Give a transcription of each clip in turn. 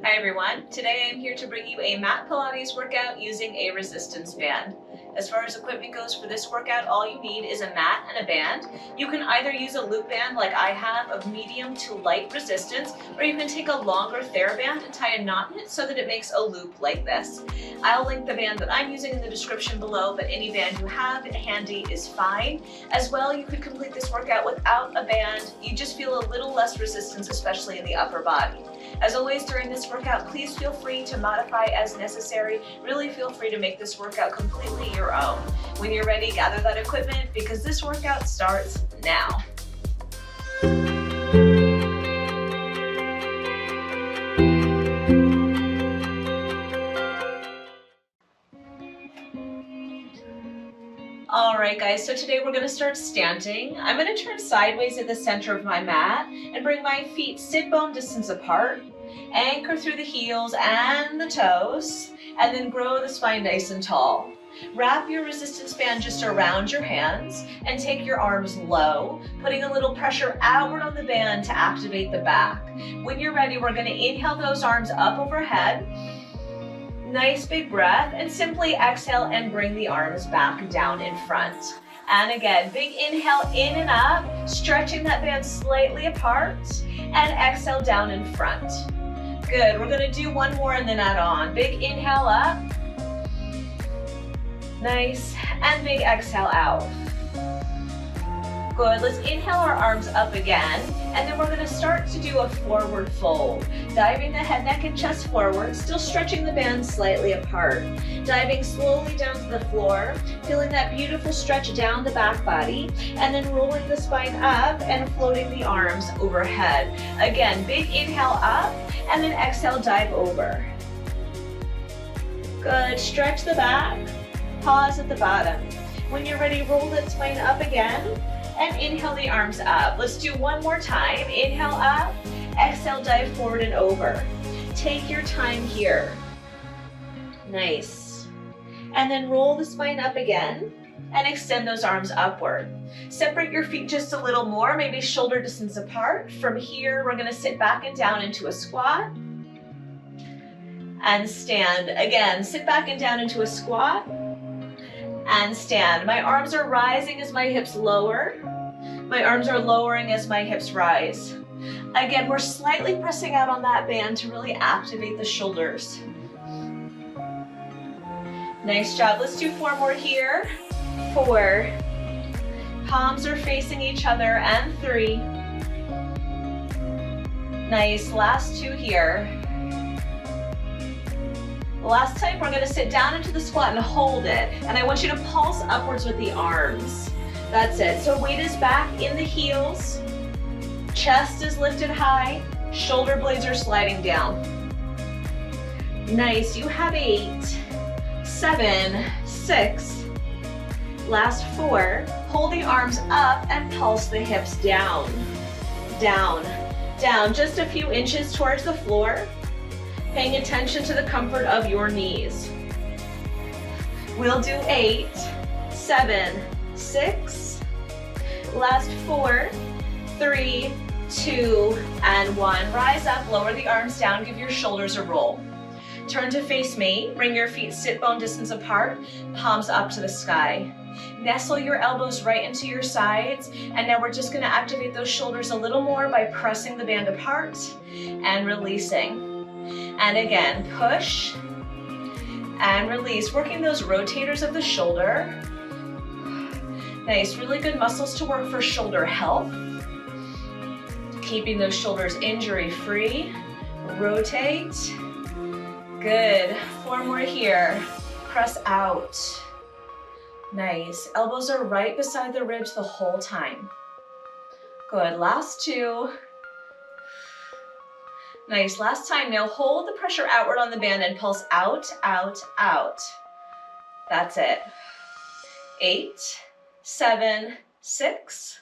Hi everyone, today I'm here to bring you a mat Pilates workout using a resistance band. As far as equipment goes for this workout, all you need is a mat and a band. You can either use a loop band like I have of medium to light resistance, or you can take a longer TheraBand and tie a knot in it so that it makes a loop like this. I'll link the band that I'm using in the description below, but any band you have handy is fine. As well, you could complete this workout without a band. You just feel a little less resistance, especially in the upper body. As always during this workout, please feel free to modify as necessary. Really feel free to make this workout completely your own. When you're ready, gather that equipment because this workout starts now. All right guys, so today we're gonna start standing. I'm gonna turn sideways at the center of my mat and bring my feet sit bone distance apart. Anchor through the heels and the toes, and then grow the spine nice and tall. Wrap your resistance band just around your hands and take your arms low, putting a little pressure outward on the band to activate the back. When you're ready, we're gonna inhale those arms up overhead. Nice big breath, and simply exhale and bring the arms back down in front. And again, big inhale in and up, stretching that band slightly apart, and exhale down in front. Good, we're gonna do one more and then add on. Big inhale up. Nice, and big exhale out. Good, let's inhale our arms up again, and then we're gonna start to do a forward fold. Diving the head, neck, and chest forward, still stretching the band slightly apart. Diving slowly down to the floor, feeling that beautiful stretch down the back body, and then rolling the spine up and floating the arms overhead. Again, big inhale up, and then exhale, dive over. Good, stretch the back, pause at the bottom. When you're ready, roll that spine up again, and inhale the arms up. Let's do one more time. Inhale up, exhale, dive forward and over. Take your time here. Nice. And then roll the spine up again and extend those arms upward. Separate your feet just a little more, maybe shoulder distance apart. From here, we're gonna sit back and down into a squat and stand. Again, sit back and down into a squat and stand. My arms are rising as my hips lower. My arms are lowering as my hips rise. Again, we're slightly pressing out on that band to really activate the shoulders. Nice job. Let's do 4 more here. 4. Palms are facing each other, and 3. Nice, last 2 here. Last time, we're gonna sit down into the squat and hold it. And I want you to pulse upwards with the arms. That's it. So weight is back in the heels. Chest is lifted high. Shoulder blades are sliding down. Nice. You have 8, 7, 6. Last 4. Hold the arms up and pulse the hips down. Down. Down. Just a few inches towards the floor. Paying attention to the comfort of your knees. We'll do 8, 7, 6. Last 4, 3, 2, and 1. Rise up, lower the arms down, give your shoulders a roll. Turn to face me, bring your feet sit bone distance apart, palms up to the sky. Nestle your elbows right into your sides, and now we're just gonna activate those shoulders a little more by pressing the band apart and releasing. And again, push and release, working those rotators of the shoulder. Nice, really good muscles to work for shoulder health. Keeping those shoulders injury-free. Rotate. Good, 4 more here. Press out. Nice, elbows are right beside the ribs the whole time. Good, last 2. Nice, last time. Now hold the pressure outward on the band and pulse out, out, out. That's it. 8, 7, 6.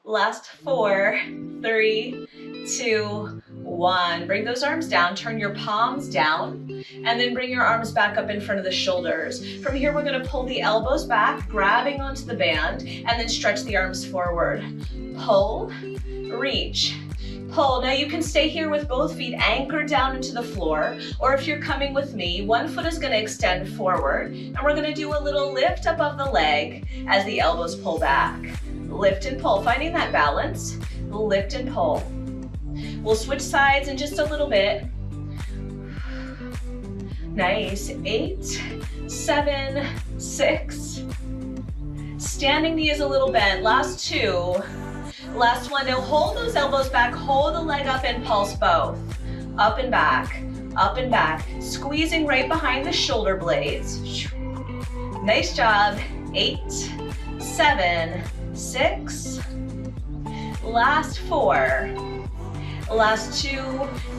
Last 4, 3, 2, 1. Bring those arms down, turn your palms down, and then bring your arms back up in front of the shoulders. From here, we're gonna pull the elbows back, grabbing onto the band, and then stretch the arms forward. Pull, reach. pull. Now you can stay here with both feet anchored down into the floor, or if you're coming with me, one foot is gonna extend forward, and we're gonna do a little lift above the leg as the elbows pull back. Lift and pull, finding that balance, lift and pull. We'll switch sides in just a little bit. Nice, 8, 7, 6. Standing knee is a little bent, last 2. Last one, now hold those elbows back, hold the leg up and pulse both. Up and back, squeezing right behind the shoulder blades. Nice job, 8, 7, 6. Last 4. Last 2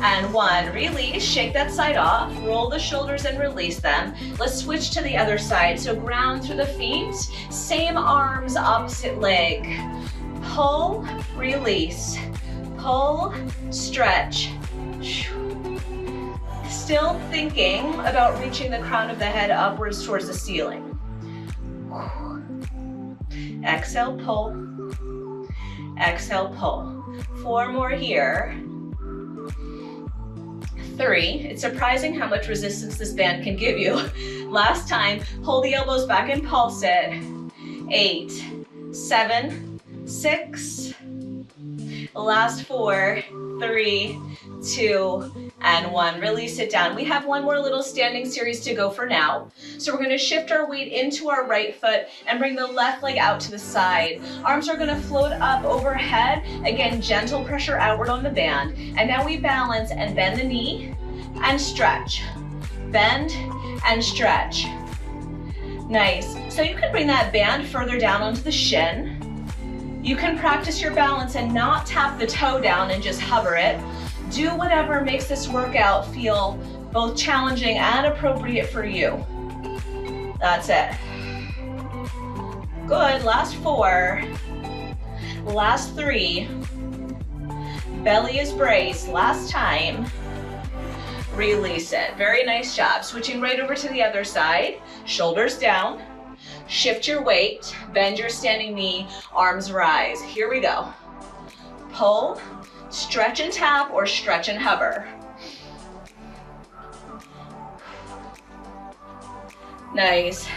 and 1. Release, shake that side off, roll the shoulders and release them. Let's switch to the other side. So ground through the feet, same arms, opposite leg. Pull, release, pull, stretch. Still thinking about reaching the crown of the head upwards towards the ceiling. Exhale, pull. Exhale, pull. 4 more here. 3. It's surprising how much resistance this band can give you. Last time, hold the elbows back and pulse it. 8, 7, 6. Last 4, 3, 2, and 1. Release it down. We have one more little standing series to go for now. So we're gonna shift our weight into our right foot and bring the left leg out to the side. Arms are gonna float up overhead. Again, gentle pressure outward on the band. And now we balance and bend the knee and stretch. Bend and stretch. Nice. So you can bring that band further down onto the shin. You can practice your balance and not tap the toe down and just hover it. Do whatever makes this workout feel both challenging and appropriate for you. That's it. Good, last 4. Last 3. Belly is braced, last time. Release it, very nice job. Switching right over to the other side, shoulders down. Shift your weight, bend your standing knee, arms rise. Here we go. Pull, stretch and tap, or stretch and hover. Nice.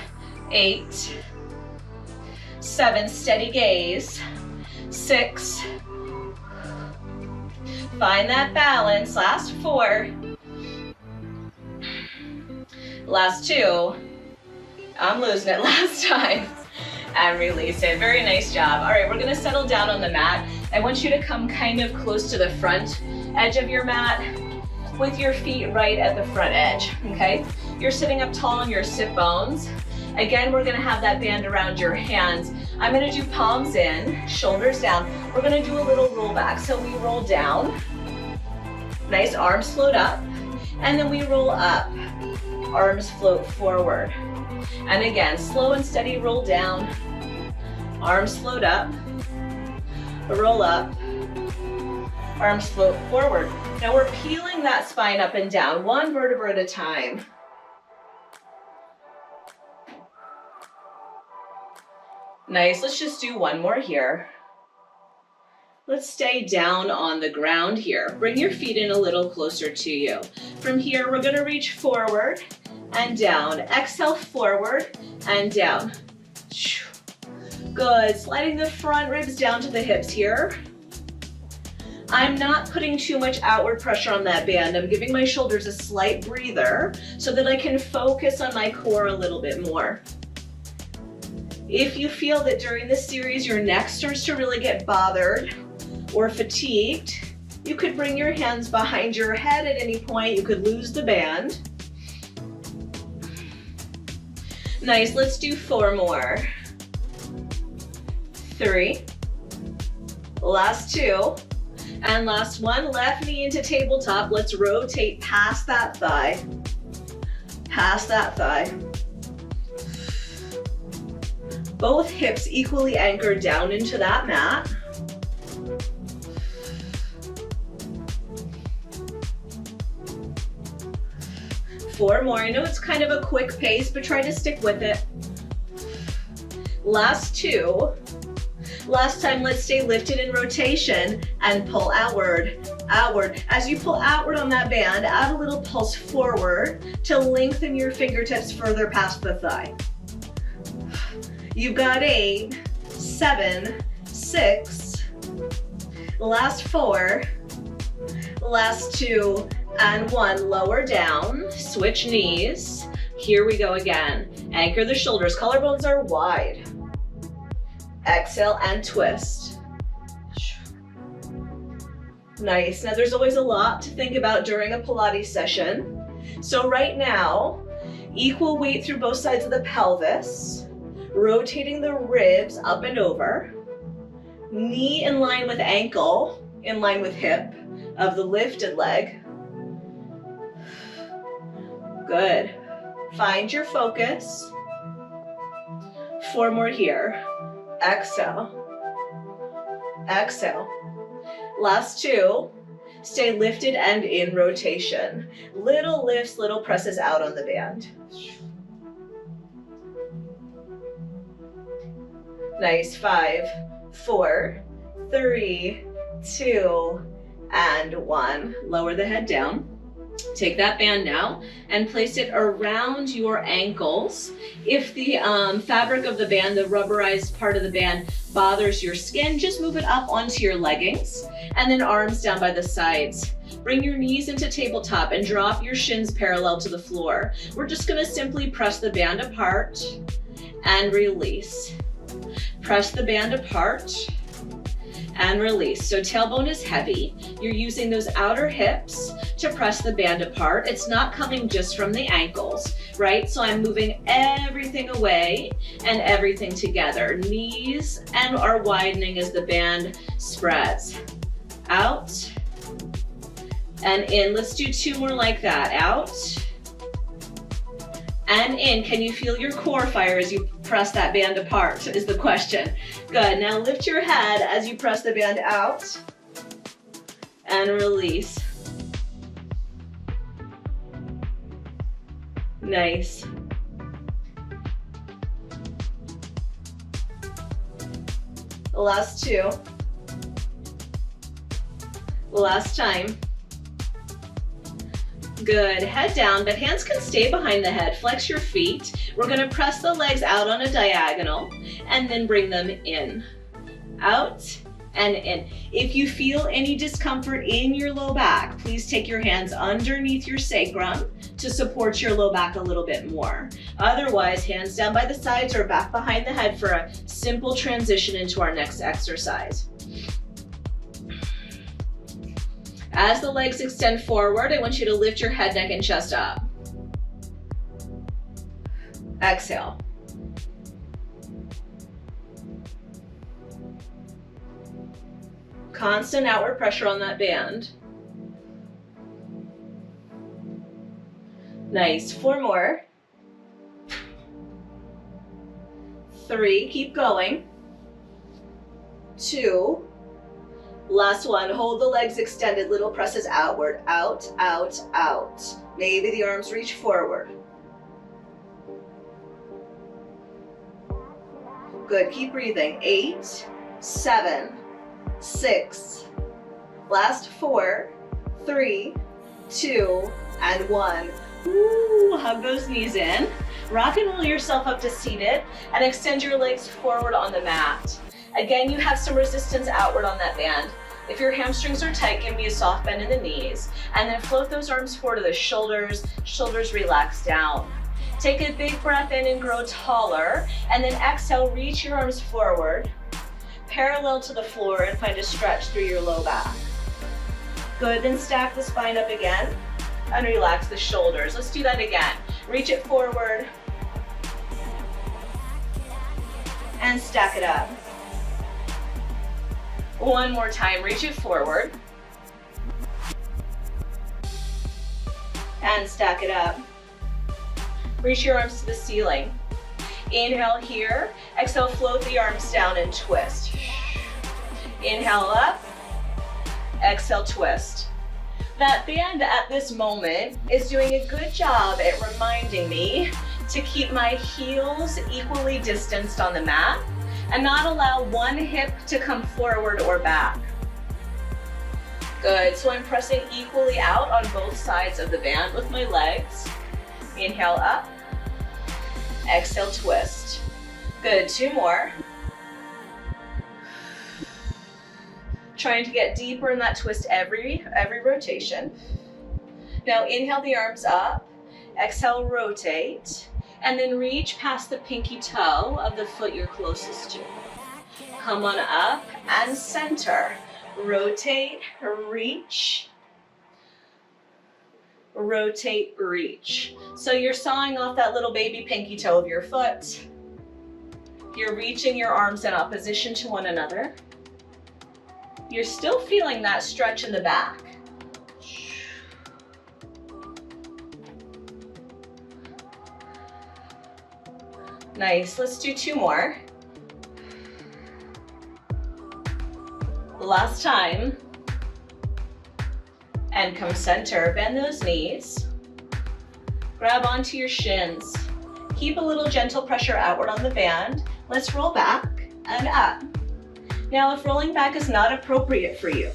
8, 7, steady gaze. 6. Find that balance. Last 4. Last 2. I'm losing it last time. And release it. Very nice job. All right, we're gonna settle down on the mat. I want you to come kind of close to the front edge of your mat with your feet right at the front edge, okay? You're sitting up tall on your sit bones. Again, we're gonna have that band around your hands. I'm gonna do palms in, shoulders down. We're gonna do a little roll back. So we roll down, nice, arms float up, and then we roll up, arms float forward. And again, slow and steady roll down, arms float up, roll up, arms float forward. Now we're peeling that spine up and down, one vertebra at a time. Nice, let's just do one more here. Let's stay down on the ground here. Bring your feet in a little closer to you. From here, we're gonna reach forward and down. Exhale, forward and down. Good, sliding the front ribs down to the hips here. I'm not putting too much outward pressure on that band. I'm giving my shoulders a slight breather so that I can focus on my core a little bit more. If you feel that during this series your neck starts to really get bothered or fatigued, you could bring your hands behind your head at any point. You could lose the band. Nice, let's do 4 more. 3, last 2, and last 1. Left knee into tabletop. Let's rotate past that thigh. Past that thigh. Both hips equally anchored down into that mat. Four more. I know it's kind of a quick pace, but try to stick with it. Last 2. Last time, let's stay lifted in rotation and pull outward, outward. As you pull outward on that band, add a little pulse forward to lengthen your fingertips further past the thigh. You've got 8, 7, 6, last 4, last 2, and 1. Lower down, switch knees. Here we go again. Anchor the shoulders, collarbones are wide. Exhale and twist. Nice. Now there's always a lot to think about during a Pilates session. So right now, equal weight through both sides of the pelvis, rotating the ribs up and over, knee in line with ankle, in line with hip of the lifted leg. Good. Find your focus. 4 more here. Exhale. Exhale. Last 2. Stay lifted and in rotation. Little lifts, little presses out on the band. Nice. 5, 4, 3, 2, and 1. Lower the head down. Take that band now and place it around your ankles. If the fabric of the band, the rubberized part of the band, bothers your skin, just move it up onto your leggings and then arms down by the sides. Bring your knees into tabletop and drop your shins parallel to the floor. We're just going to simply press the band apart and release. Press the band apart and release. So tailbone is heavy. You're using those outer hips to press the band apart. It's not coming just from the ankles, right? So I'm moving everything away and everything together. Knees and are widening as the band spreads. Out and in. Let's do 2 more like that. Out and in. Can you feel your core fire as you press that band apart is the question. Good. Now lift your head as you press the band out and release. Nice. The last 2. Last time. Good. Head down, but hands can stay behind the head. Flex your feet. We're going to press the legs out on a diagonal and then bring them in. Out and in. If you feel any discomfort in your low back, please take your hands underneath your sacrum to support your low back a little bit more. Otherwise, hands down by the sides or back behind the head for a simple transition into our next exercise. As the legs extend forward, I want you to lift your head, neck, and chest up. Exhale. Constant outward pressure on that band. Nice. 4 more. 3, keep going. 2, last 1. Hold the legs extended, little presses outward, out, out, out. Maybe the arms reach forward. Good, keep breathing. 8, 7, 6, last 4, 3, 2, and 1. Ooh, hug those knees in. Rock and roll yourself up to seated and extend your legs forward on the mat. Again, you have some resistance outward on that band. If your hamstrings are tight, give me a soft bend in the knees and then float those arms forward to the shoulders. Shoulders relax down. Take a big breath in and grow taller, and then exhale, reach your arms forward, parallel to the floor, and find a stretch through your low back. Good, then stack the spine up again and relax the shoulders. Let's do that again. Reach it forward and stack it up. One more time, reach it forward and stack it up. Reach your arms to the ceiling. Inhale here, exhale, float the arms down and twist. Inhale up, exhale, twist. That band at this moment is doing a good job at reminding me to keep my heels equally distanced on the mat and not allow one hip to come forward or back. Good, so I'm pressing equally out on both sides of the band with my legs. Inhale up, exhale, twist. Good, 2 more. Trying to get deeper in that twist every rotation. Now inhale the arms up, exhale, rotate, and then reach past the pinky toe of the foot you're closest to. Come on up and center. Rotate, reach. Rotate, reach. So you're sawing off that little baby pinky toe of your foot. You're reaching your arms in opposition to one another. You're still feeling that stretch in the back. Nice, let's do 2 more. Last time. And come center, bend those knees. Grab onto your shins. Keep a little gentle pressure outward on the band. Let's roll back and up. Now, if rolling back is not appropriate for you,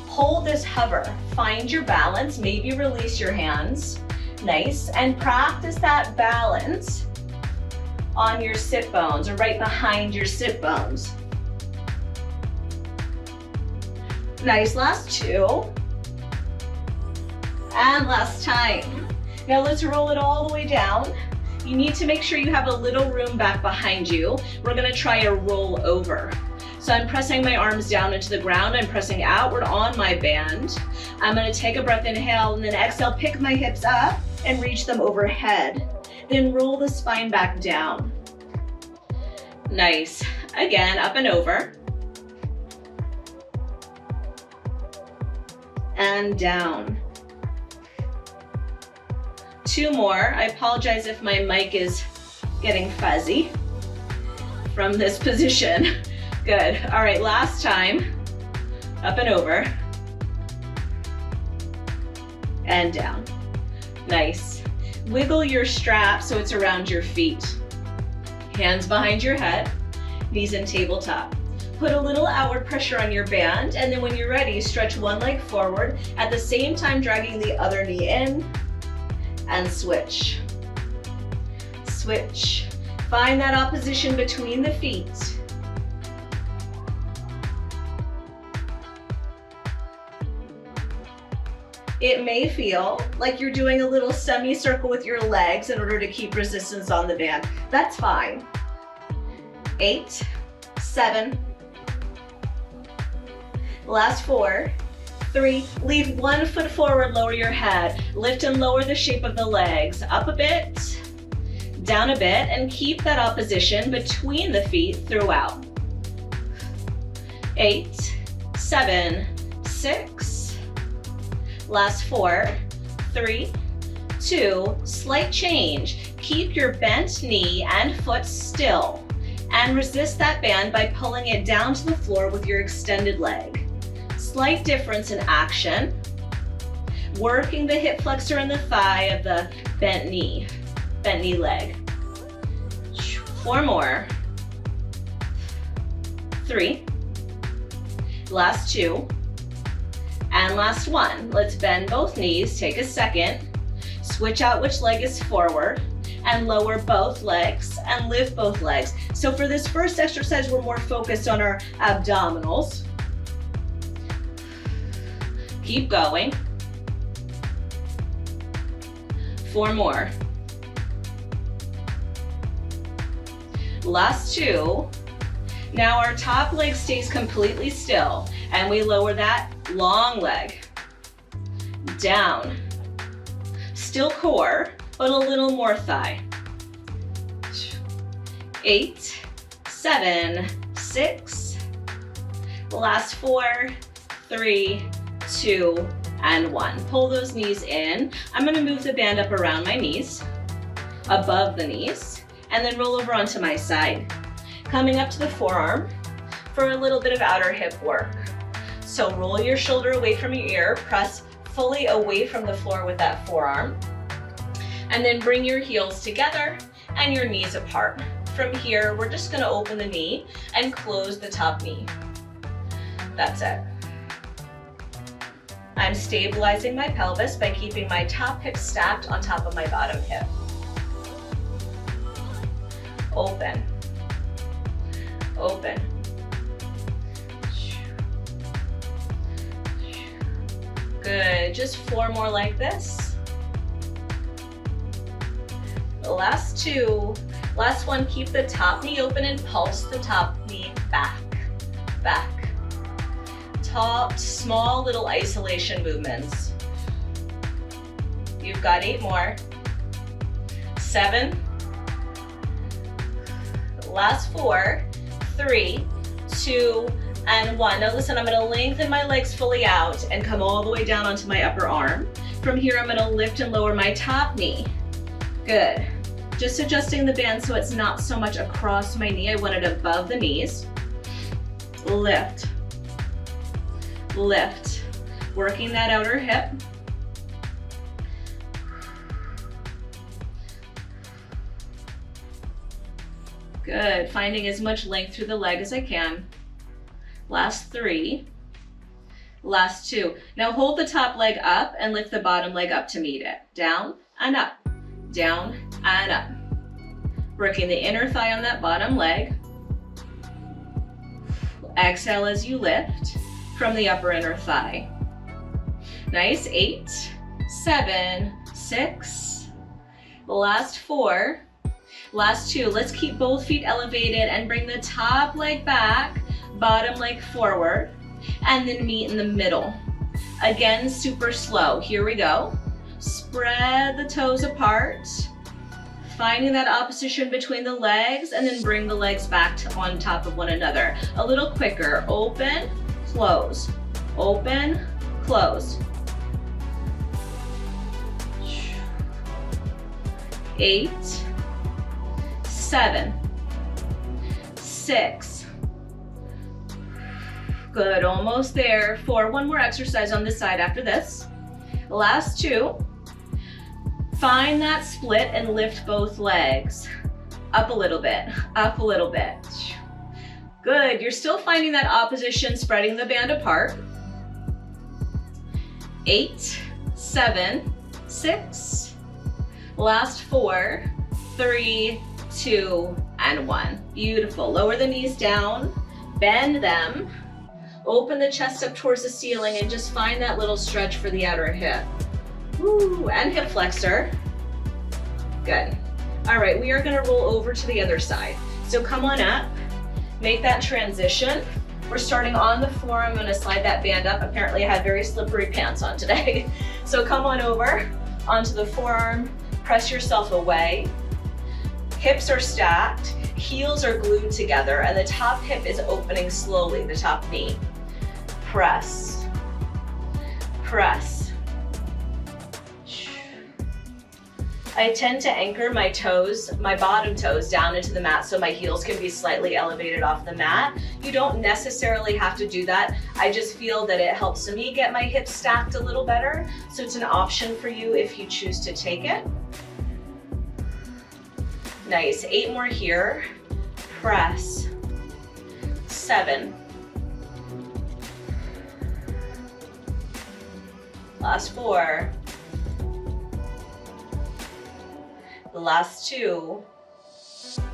hold this hover. Find your balance, maybe release your hands. Nice, and practice that balance on your sit bones or right behind your sit bones. Nice, last 2. And last time. Now let's roll it all the way down. You need to make sure you have a little room back behind you. We're gonna try a roll over. So I'm pressing my arms down into the ground. I'm pressing outward on my band. I'm gonna take a breath, inhale, and then exhale, pick my hips up and reach them overhead. Then roll the spine back down. Nice. Again, up and over. And down. 2 more. I apologize if my mic is getting fuzzy from this position. Good. All right, last time. Up and over. And down. Nice. Wiggle your strap so it's around your feet. Hands behind your head, knees in tabletop. Put a little outward pressure on your band, and then when you're ready, stretch one leg forward, at the same time dragging the other knee in, and switch. Switch. Find that opposition between the feet. It may feel like you're doing a little semicircle with your legs in order to keep resistance on the band. That's fine. 8, 7, last 4, 3, leave one foot forward, lower your head, lift and lower the shape of the legs, up a bit, down a bit, and keep that opposition between the feet throughout. 8, 7, 6, last 4, 3, 2, slight change. Keep your bent knee and foot still and resist that band by pulling it down to the floor with your extended leg. Slight difference in action. Working the hip flexor and the thigh of the bent knee leg. 4 more. 3. Last 2. And last 1. Let's bend both knees. Take a second. Switch out which leg is forward and lower both legs and lift both legs. So for this first exercise, we're more focused on our abdominals. Keep going. 4 more. Last 2. Now our top leg stays completely still and we lower that long leg down. Still core, but a little more thigh. 8, 7, 6, last 4, 3, 2, and 1. Pull those knees in. I'm gonna move the band up around my knees, above the knees, and then roll over onto my side. Coming up to the forearm for a little bit of outer hip work. So roll your shoulder away from your ear, press fully away from the floor with that forearm, and then bring your heels together and your knees apart. From here, we're just gonna open the knee and close the top knee. That's it. I'm stabilizing my pelvis by keeping my top hip stacked on top of my bottom hip. Open. Open. Good, just 4 more like this. The last 2. Last one, keep the top knee open and pulse the top knee back, back. Top, small little isolation movements. You've got 8 more. 7. Last 4, 3, 2, and 1. Now listen, I'm gonna lengthen my legs fully out and come all the way down onto my upper arm. From here, I'm gonna lift and lower my top knee. Good. Just adjusting the band so it's not so much across my knee. I want it above the knees. Lift. Lift. Working that outer hip. Good. Finding as much length through the leg as I can. Last 3. Last 2. Now hold the top leg up and lift the bottom leg up to meet it. Down and up. Down and up. Working the inner thigh on that bottom leg. Exhale as you lift from the upper inner thigh. Nice. 8, 7, 6. Last 4. Last 2. Let's keep both feet elevated and bring the top leg back, bottom leg forward, and then meet in the middle. Again, super slow. Here we go. Spread the toes apart, finding that opposition between the legs, and then bring the legs back on top of one another. A little quicker. Open, close. Open, close. 8, 7, 6. Good, almost there. 4, one more exercise on this side after this. Last 2. Find that split and lift both legs. Up a little bit, up a little bit. Good, you're still finding that opposition, spreading the band apart. 8, 7, 6. Last 4, 3, 2, and 1. Beautiful. Lower the knees down, bend them, open the chest up towards the ceiling, and just find that little stretch for the outer hip. Woo, and hip flexor. Good. All right, we are gonna roll over to the other side. So come on up, make that transition. We're starting on the floor. I'm gonna slide that band up. Apparently I had very slippery pants on today. So come on over onto the forearm, press yourself away. Hips are stacked, heels are glued together, and the top hip is opening slowly, the top knee. Press, press. I tend to anchor my toes, my bottom toes, down into the mat so my heels can be slightly elevated off the mat. You don't necessarily have to do that. I just feel that it helps me get my hips stacked a little better. So it's an option for you if you choose to take it. Nice, 8 more here. Press. 7. Last 4. The last 2.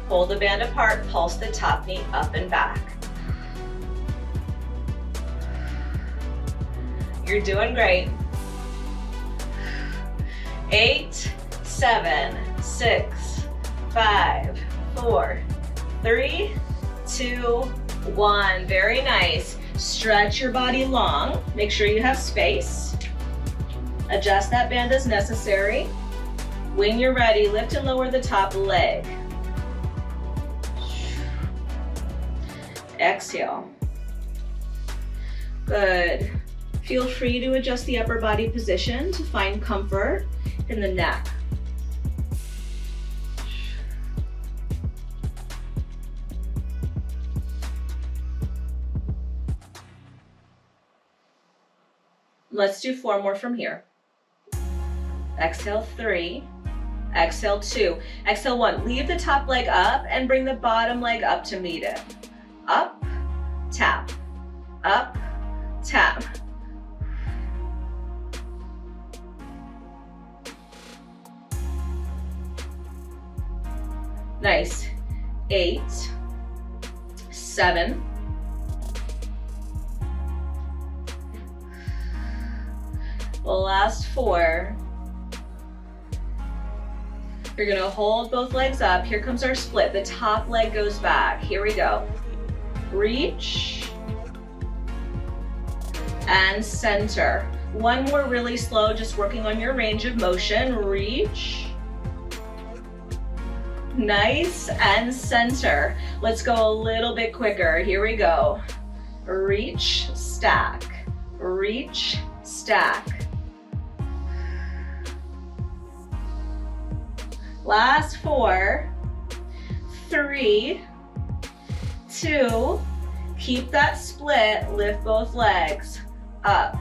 Hold the band apart, pulse the top knee up and back. You're doing great. 8, 7, 6, 5, 4, 3, 2, 1. Very nice. Stretch your body long. Make sure you have space. Adjust that band as necessary. When you're ready, lift and lower the top leg. Exhale. Good. Feel free to adjust the upper body position to find comfort in the neck. Let's do 4 more from here. Exhale, 3, Exhale, 2. Exhale, 1. Leave the top leg up and bring the bottom leg up to meet it. Up, tap, up, tap. Nice. 8, 7, last 4. You're gonna hold both legs up. Here comes our split. The top leg goes back. Here we go. Reach and center. One more really slow, just working on your range of motion. Reach. Nice, and center. Let's go a little bit quicker. Here we go. Reach, stack. Reach, stack. Last 4, 3, 2, keep that split, lift both legs, up,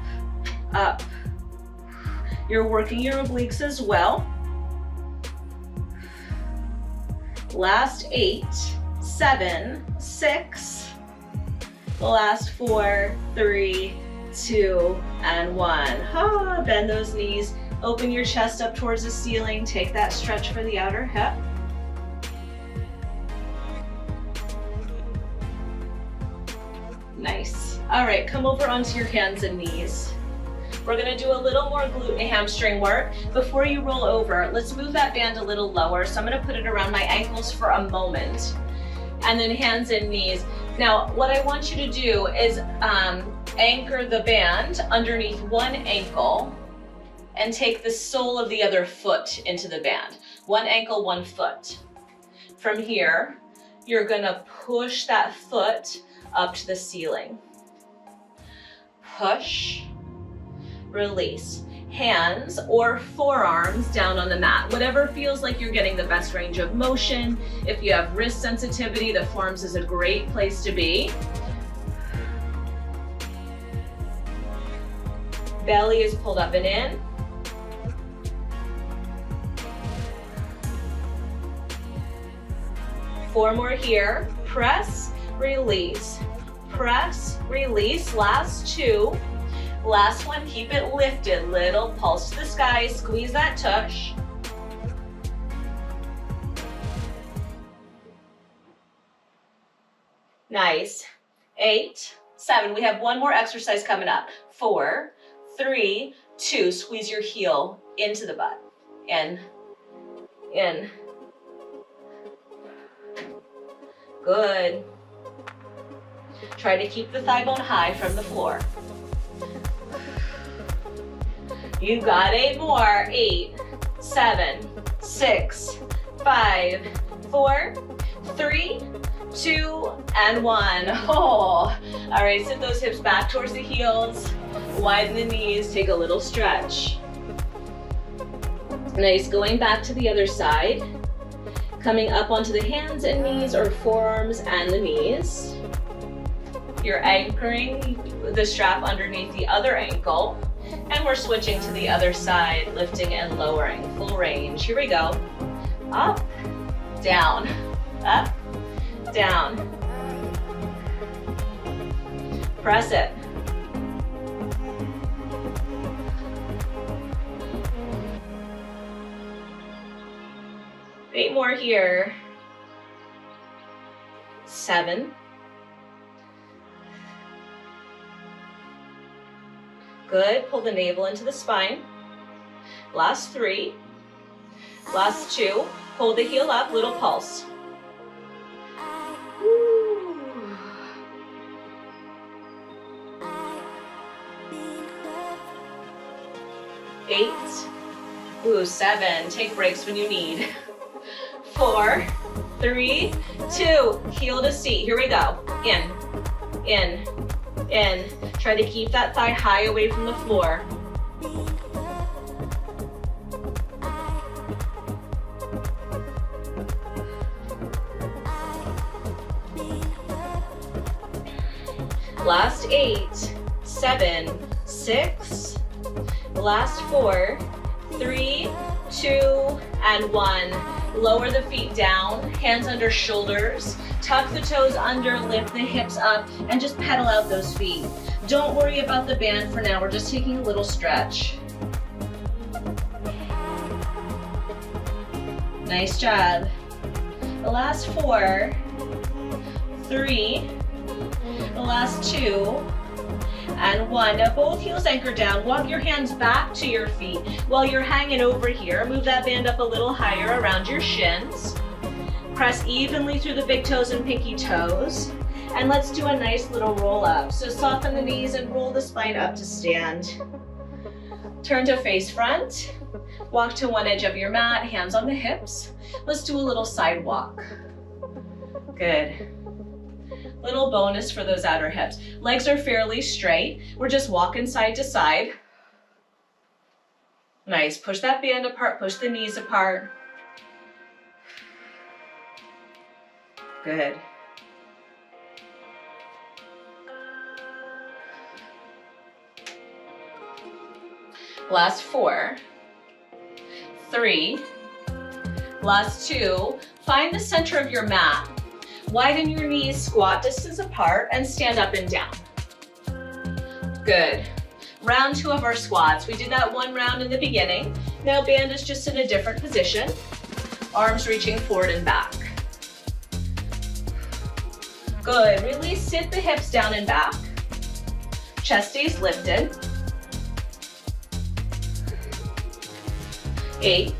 up. You're working your obliques as well. Last 8, 7, 6, last 4, 3, 2, and 1. Bend those knees. Open your chest up towards the ceiling. Take that stretch for the outer hip. Nice. All right, come over onto your hands and knees. We're gonna do a little more glute and hamstring work. Before you roll over, let's move that band a little lower. So I'm gonna put it around my ankles for a moment. And then hands and knees. Now, what I want you to do is anchor the band underneath one ankle and take the sole of the other foot into the band. One ankle, one foot. From here, you're gonna push that foot up to the ceiling. Push, release. Hands or forearms down on the mat. Whatever feels like you're getting the best range of motion. If you have wrist sensitivity, the forearms is a great place to be. Belly is pulled up and in. Four more here. Press, release. Press, release. Last 2. Last one, keep it lifted. Little pulse to the sky. Squeeze that tush. Nice. 8, 7. We have one more exercise coming up. 4, 3, 2. Squeeze your heel into the butt. In. In. Good. Try to keep the thigh bone high from the floor. You got 8 more. 8, 7, 6, 5, 4, 3, 2, and 1. All right, sit those hips back towards the heels. Widen the knees, take a little stretch. Nice, going back to the other side. Coming up onto the hands and knees or forearms and the knees. You're anchoring the strap underneath the other ankle. And we're switching to the other side, lifting and lowering, full range. Here we go. Up, down, up, down. Press it. Eight more here. 7. Good, pull the navel into the spine. Last 3. Last 2. Hold the heel up, little pulse. Woo. 8. Ooh, 7. Take breaks when you need. 4, 3, 2. Heel to seat. Here we go. In, in, in. Try to keep that thigh high away from the floor. Last 8, 7, 6. Last 4, 3, 2, and 1. Lower the feet down, hands under shoulders, tuck the toes under, lift the hips up, and just pedal out those feet. Don't worry about the band for now, we're just taking a little stretch. Nice job. The last 4, 3, the last 2, and 1. Now both heels anchor down. Walk your hands back to your feet while you're hanging over here. Move that band up a little higher around your shins. Press evenly through the big toes and pinky toes. And let's do a nice little roll up. So soften the knees and roll the spine up to stand. Turn to face front. Walk to one edge of your mat, hands on the hips. Let's do a little side walk. Good. Little bonus for those outer hips. Legs are fairly straight. We're just walking side to side. Nice. Push that band apart, push the knees apart. Good. Last 4, 3, last 2. Find the center of your mat. Widen your knees, squat distance apart, and stand up and down. Good. Round 2 of our squats. We did that 1 round in the beginning. Now band is just in a different position. Arms reaching forward and back. Good. Release, sit the hips down and back. Chest stays lifted. 8,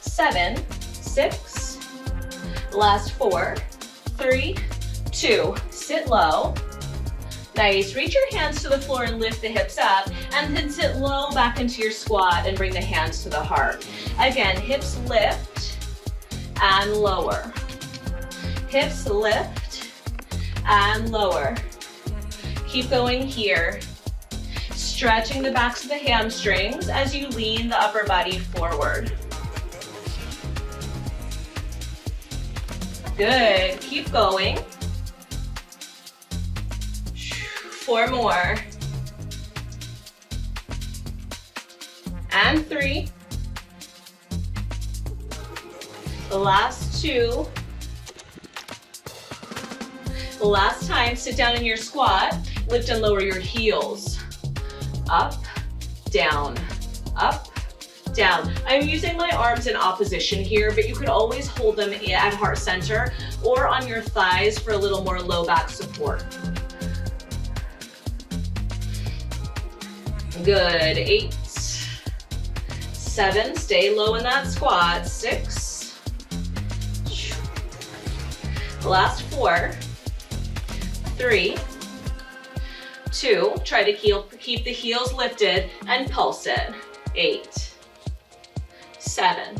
7, 6. Last 4, 3, 2. Sit low. Nice. Reach your hands to the floor and lift the hips up, and then sit low back into your squat and bring the hands to the heart. Again, hips lift and lower. Hips lift and lower. Keep going here. Stretching the backs of the hamstrings as you lean the upper body forward. Good. Keep going. 4 more. And 3. The last 2. The last time, sit down in your squat. Lift and lower your heels. Up, down, up, down. I'm using my arms in opposition here, but you could always hold them at heart center or on your thighs for a little more low back support. Good. 8, 7, stay low in that squat. 6, last 4, 3, 2, try to keep the heels lifted and pulse it. 8, 7,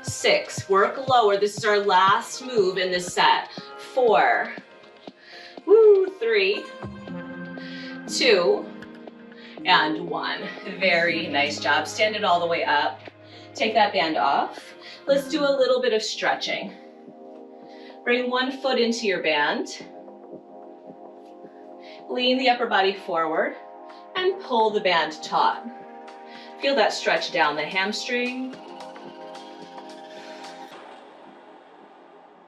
6, work lower. This is our last move in this set. 4, 3, 2, and 1. Very nice job. Stand it all the way up. Take that band off. Let's do a little bit of stretching. Bring one foot into your band. Lean the upper body forward and pull the band taut. Feel that stretch down the hamstring.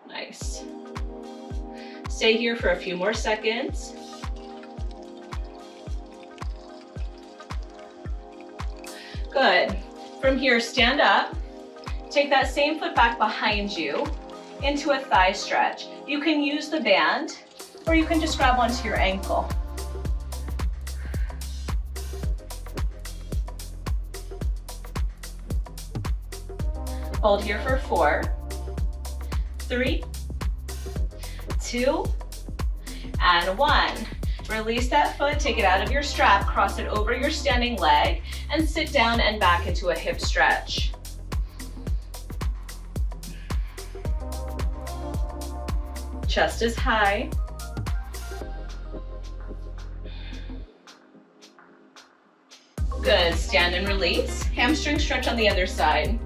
Nice. Stay here for a few more seconds. Good. From here, stand up. Take that same foot back behind you into a thigh stretch. You can use the band, or you can just grab onto your ankle. Hold here for 4, 3, 2, and 1. Release that foot, take it out of your strap, cross it over your standing leg, and sit down and back into a hip stretch. Chest is high. Good, stand and release. Hamstring stretch on the other side.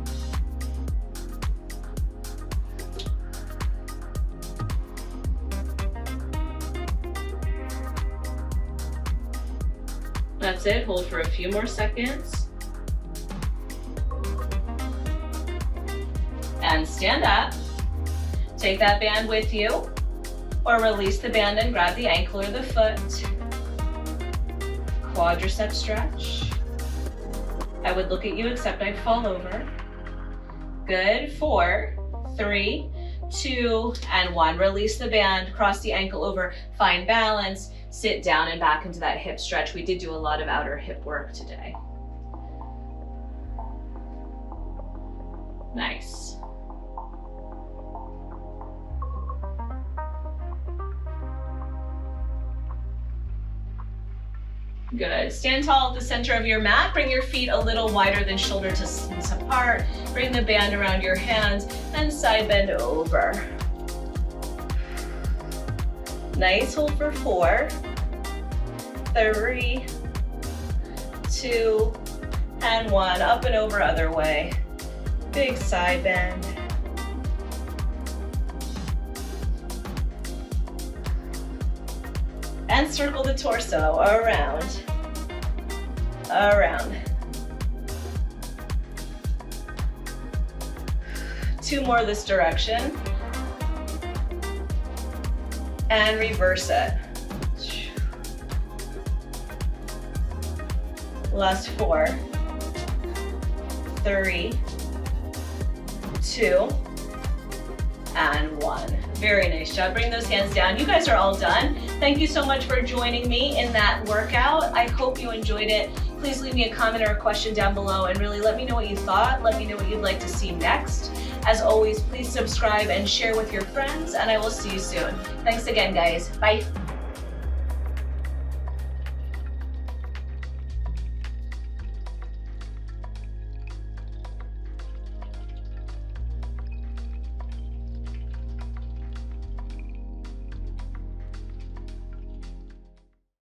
That's it, hold for a few more seconds. and stand up. Take that band with you, or release the band and grab the ankle or the foot. Quadricep stretch. I would look at you, except I'd fall over. Good. 4, 3, 2, and 1. Release the band, cross the ankle over, find balance, sit down and back into that hip stretch. We did do a lot of outer hip work today. Nice. Good. Stand tall at the center of your mat. Bring your feet a little wider than shoulder to distance apart. Bring the band around your hands and side bend over. Nice. Hold for 4, 3, 2, and 1. Up and over other way. Big side bend. And circle the torso around. Around. 2 more this direction. And reverse it. Last 4, 3, 2, and 1. Very nice job. Bring those hands down. You guys are all done. Thank you so much for joining me in that workout. I hope you enjoyed it. Please leave me a comment or a question down below and really let me know what you thought. Let me know what you'd like to see next. As always, please subscribe and share with your friends, and I will see you soon. Thanks again, guys. Bye.